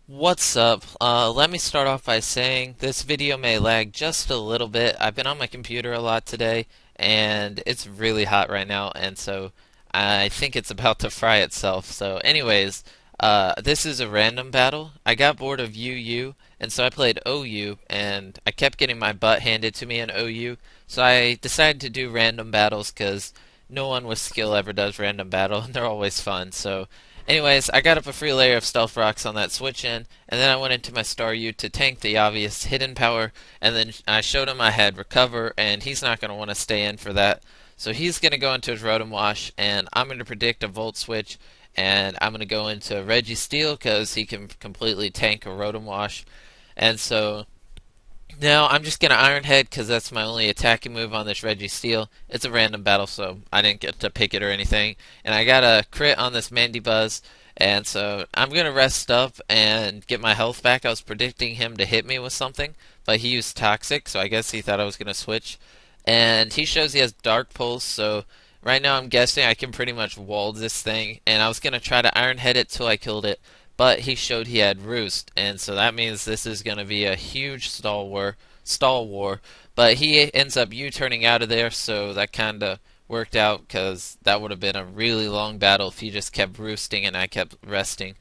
What's up? Let me start off by saying this video may lag just a little bit. I've been on my computer a lot today, and it's really hot right now, and so I think it's about to fry itself. So, anyways, this is a random battle. I got bored of UU, and so I played OU, and I kept getting my butt handed to me in OU, so I decided to do random battles because no one with skill ever does random battle, and they're always fun. So, anyways, I got up a free layer of stealth rocks on that switch in, and then I went into my Star U to tank the obvious hidden power, and then I showed him I had recover, and he's not going to want to stay in for that. So he's going to go into his Rotom Wash, and I'm going to predict a Volt Switch, and I'm going to go into Registeel because he can completely tank a Rotom Wash. And so now I'm just gonna Iron Head because that's my only attacking move on this Registeel. It's a random battle, so I didn't get to pick it or anything. And I got a crit on this Mandibuzz, and so I'm gonna rest up and get my health back. I was predicting him to hit me with something, but he used Toxic, so I guess he thought I was gonna switch. And he shows he has Dark Pulse, so right now I'm guessing I can pretty much wall this thing. And I was gonna try to Iron Head it till I killed it, but he showed he had Roost, and so that means this is going to be a huge stall war. But he ends up U-turning out of there, so that kind of worked out because that would have been a really long battle if he just kept roosting and I kept resting.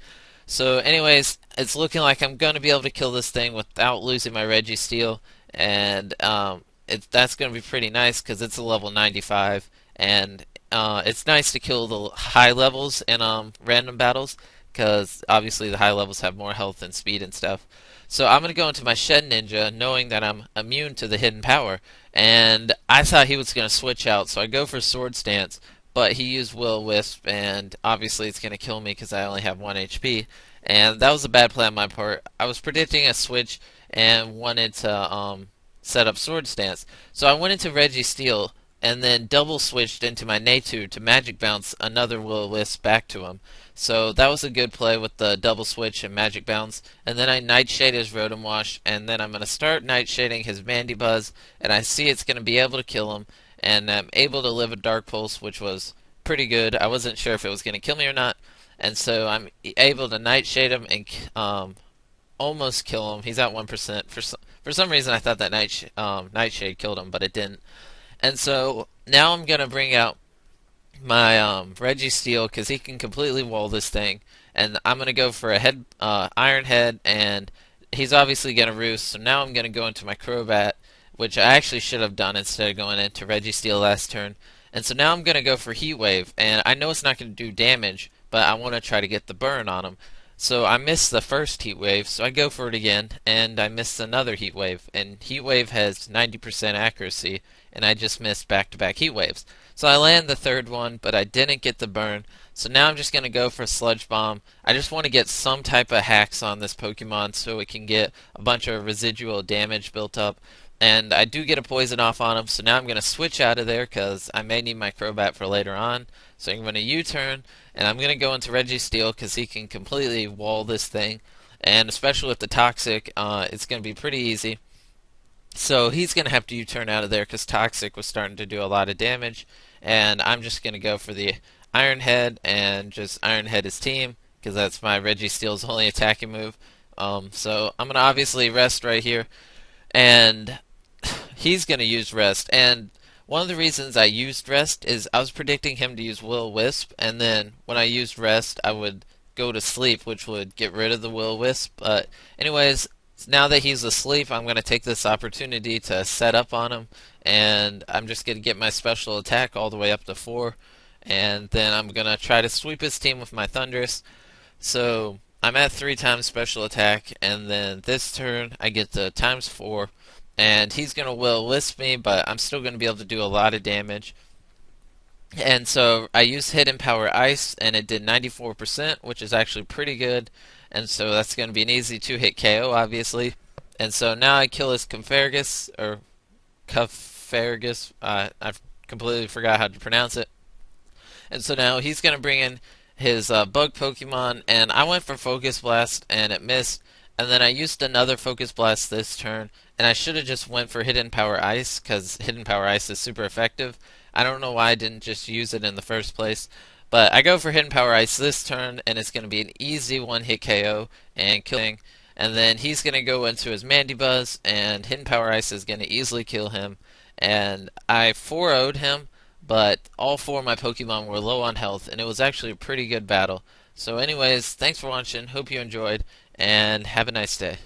So, anyways, it's looking like I'm going to be able to kill this thing without losing my Registeel, and that's going to be pretty nice because it's a level 95, and it's nice to kill the high levels in random battles because obviously the high levels have more health and speed and stuff. So I'm going to go into my Shed Ninja knowing that I'm immune to the hidden power, and I thought he was going to switch out, so I go for Sword Stance, but he used Will-O-Wisp, and obviously it's going to kill me because I only have 1 HP, and that was a bad play on my part. I was predicting a switch and wanted to set up Sword Stance, so I went into Registeel and then double switched into my Natu to Magic Bounce another Will-O-Wisp back to him. So that was a good play with the double switch and Magic Bounce. And then I Nightshade his Rotom Wash, and then I'm going to start Nightshading his Mandibuzz, and I see it's going to be able to kill him, and I'm able to live a Dark Pulse, which was pretty good. I wasn't sure if it was going to kill me or not, and so I'm able to Nightshade him and almost kill him. He's at 1%. For some reason, I thought that Nightshade killed him, but it didn't. And so now I'm going to bring out my Registeel because he can completely wall this thing, and I'm gonna go for a Iron Head, and he's obviously gonna roost. So now I'm gonna go into my Crobat, which I actually should have done instead of going into Registeel last turn. And so now I'm gonna go for Heat Wave, and I know it's not gonna do damage, but I want to try to get the burn on him. So I missed the first Heat Wave, so I go for it again, and I missed another Heat Wave. And Heat Wave has 90% accuracy, and I just missed back-to-back Heat Waves. So I land the third one, but I didn't get the burn. So now I'm just going to go for Sludge Bomb. I just want to get some type of hacks on this Pokemon so it can get a bunch of residual damage built up. And I do get a poison off on him, so now I'm going to switch out of there because I may need my Crobat for later on. So I'm going to U-turn, and I'm going to go into Registeel because he can completely wall this thing. And especially with the Toxic, it's going to be pretty easy. So he's going to have to U-turn out of there because Toxic was starting to do a lot of damage. And I'm just going to go for the Iron Head and just Iron Head his team because that's my Registeel's only attacking move. So I'm going to obviously rest right here. And he's going to use Rest. And one of the reasons I used Rest is I was predicting him to use Will-O-Wisp. And then when I used Rest, I would go to sleep, which would get rid of the Will-O-Wisp. But anyways, now that he's asleep, I'm going to take this opportunity to set up on him, and I'm just going to get my special attack all the way up to 4, and then I'm going to try to sweep his team with my Thundurus. So I'm at 3 times special attack, and then this turn I get to times 4, and he's going to Will-Wisp me, but I'm still going to be able to do a lot of damage. And so I used Hidden Power Ice, and it did 94%, which is actually pretty good. And so that's going to be an easy 2-hit KO, obviously. And so now I kill his Cumfergus, or Cuffergus. I completely forgot how to pronounce it. And so now he's going to bring in his bug Pokemon, and I went for Focus Blast, and it missed. And then I used another Focus Blast this turn, and I should have just went for Hidden Power Ice, because Hidden Power Ice is super effective. I don't know why I didn't just use it in the first place. But I go for Hidden Power Ice this turn, and it's going to be an easy one-hit KO and killing. And then he's going to go into his Mandibuzz, and Hidden Power Ice is going to easily kill him. And I 4-0'd him, but all four of my Pokemon were low on health, and it was actually a pretty good battle. So anyways, thanks for watching, hope you enjoyed, and have a nice day.